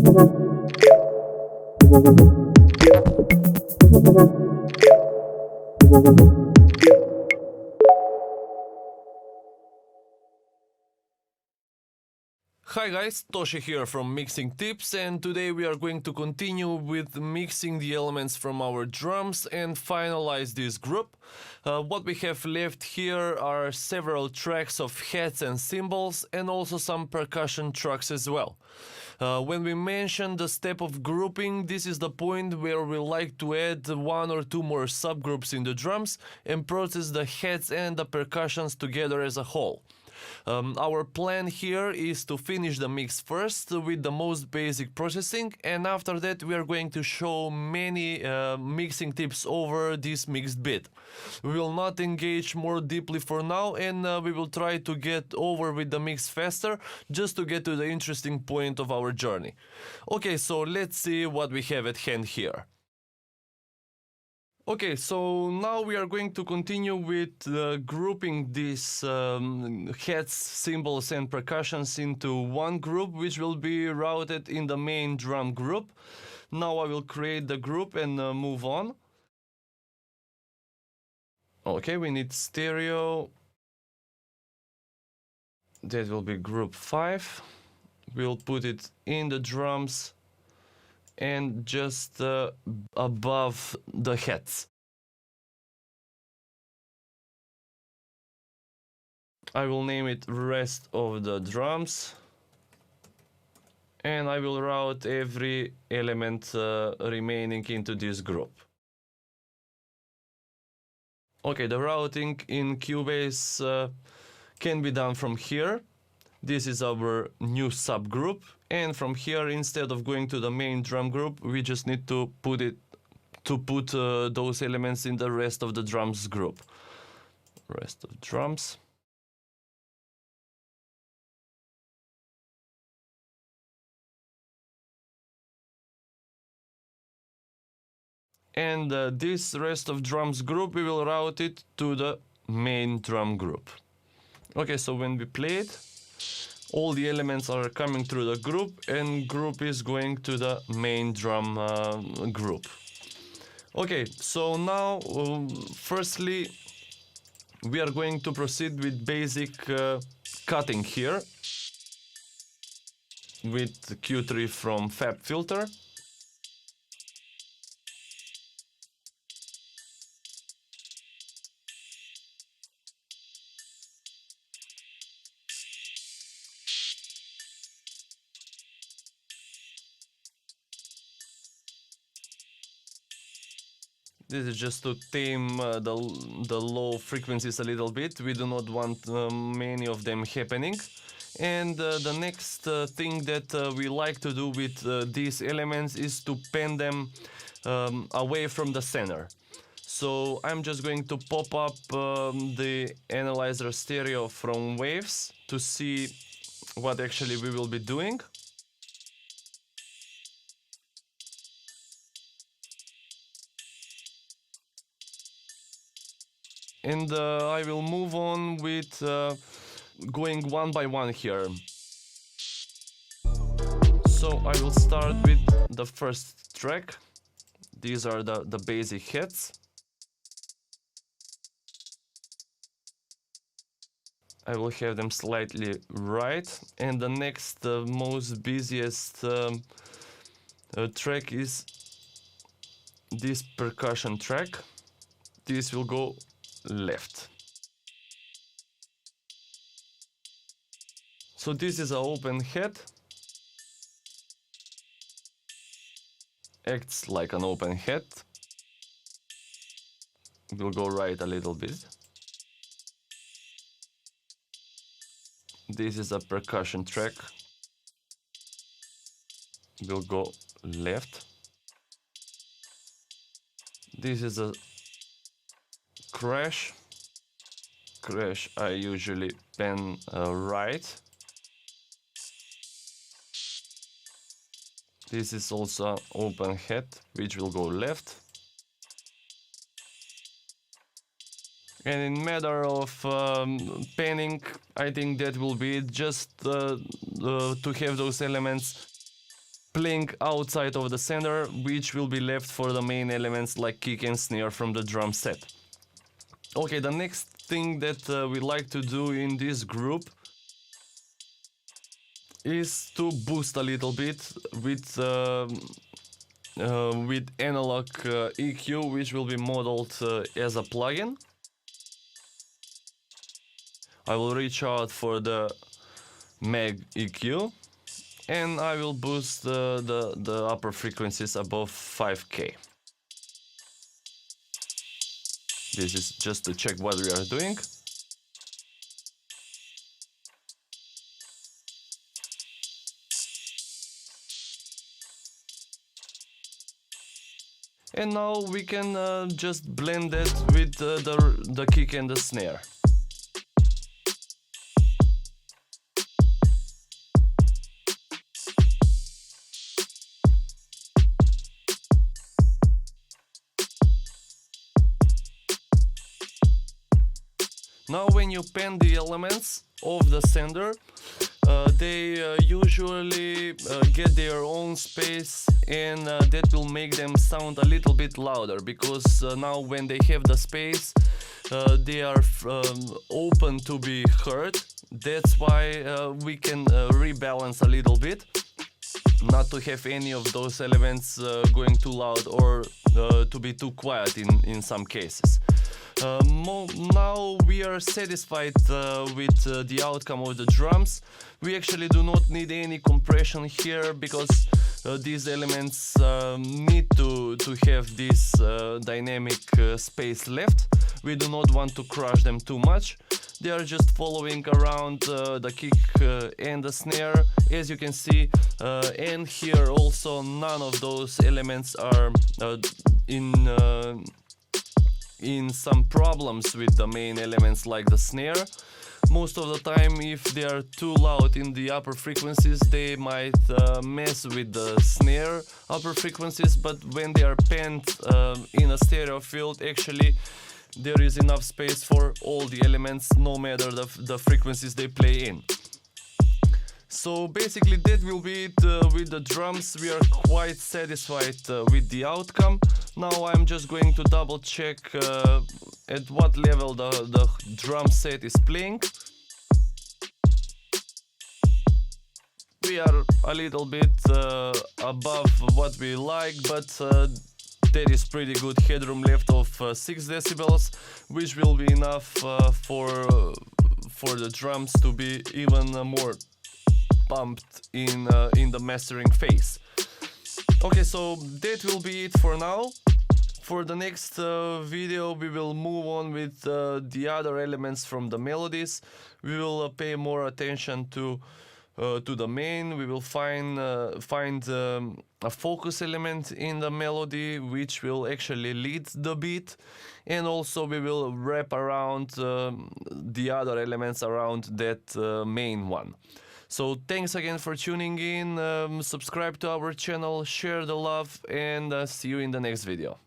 Hi guys, Toshi here from Mixing Tips, and today we are going to continue with mixing the elements from our drums and finalize this group. What we have left here are several tracks of heads and cymbals and also some percussion tracks as well. When we mention the step of grouping, this is the point where we like to add one or two more subgroups in the drums and process the heads and the percussions together as a whole. Our plan here is to finish the mix first with the most basic processing, and after that we are going to show many mixing tips over this mixed bit. We will not engage more deeply for now, and we will try to get over with the mix faster just to get to the interesting point of our journey. Okay, so let's see what we have at hand here. Okay, so now we are going to continue with grouping these heads, cymbals and percussions into one group, which will be routed in the main drum group. Now I will create the group and move on. Okay, we need stereo. That will be group 5. We'll put it in the drums and just above the heads. I will name it rest of the drums, and I will route every element remaining into this group. Okay, the routing in Cubase can be done from here. This is our new subgroup, and from here, instead of going to the main drum group, we just need to put those elements in the rest of the drums group. Rest of drums. And this rest of drums group, we will route it to the main drum group. Okay, so when we play it, all the elements are coming through the group, and group is going to the main drum group. Okay, so now firstly we are going to proceed with basic cutting here with Q3 from FabFilter. This is just to tame the low frequencies a little bit. We do not want many of them happening. And the next thing that we like to do with these elements is to pan them away from the center. So I'm just going to pop up the analyzer stereo from waves to see what actually we will be doing. And I will move on with going one by one here. So I will start with the first track. These are the basic heads. I will have them slightly right. And the next most busiest track is this percussion track. This will go left. So this is an open head. Acts like an open head. We'll go right a little bit. This is a percussion track. We'll go left. This is a crash. Crash I usually pan right. This is also open head, which will go left. And in matter of panning, I think that will be just to have those elements playing outside of the center, which will be left for the main elements like kick and snare from the drum set. Okay, the next thing that we like to do in this group is to boost a little bit with analog EQ, which will be modeled as a plugin. I will reach out for the Mag EQ and I will boost the upper frequencies above 5K. This is just to check what we are doing. And now we can just blend it with the kick and the snare. Now when you pan the elements of the sender, they usually get their own space, and that will make them sound a little bit louder, because now when they have the space, they are open to be heard. That's why we can rebalance a little bit, not to have any of those elements going too loud or to be too quiet in some cases. Now we are satisfied with the outcome of the drums. We actually do not need any compression here, because these elements need to have this dynamic space left. We do not want to crush them too much. They are just following around the kick and the snare, as you can see, and here also none of those elements are in some problems with the main elements like the snare. Most of the time, if they are too loud in the upper frequencies, they might mess with the snare upper frequencies, but when they are panned in a stereo field, actually there is enough space for all the elements, no matter the frequencies they play in. So basically that will be it with the drums. We are quite satisfied with the outcome. Now I'm just going to double check at what level the drum set is playing. We are a little bit above what we like, but there is pretty good headroom left of 6 decibels, which will be enough for the drums to be even more pumped in the mastering phase. Okay, so that will be it for now. For the next video we will move on with the other elements from the melodies. We will pay more attention to the main. We will find a focus element in the melody which will actually lead the beat, and also we will wrap around the other elements around that main one. So thanks again for tuning in, subscribe to our channel, share the love, and see you in the next video.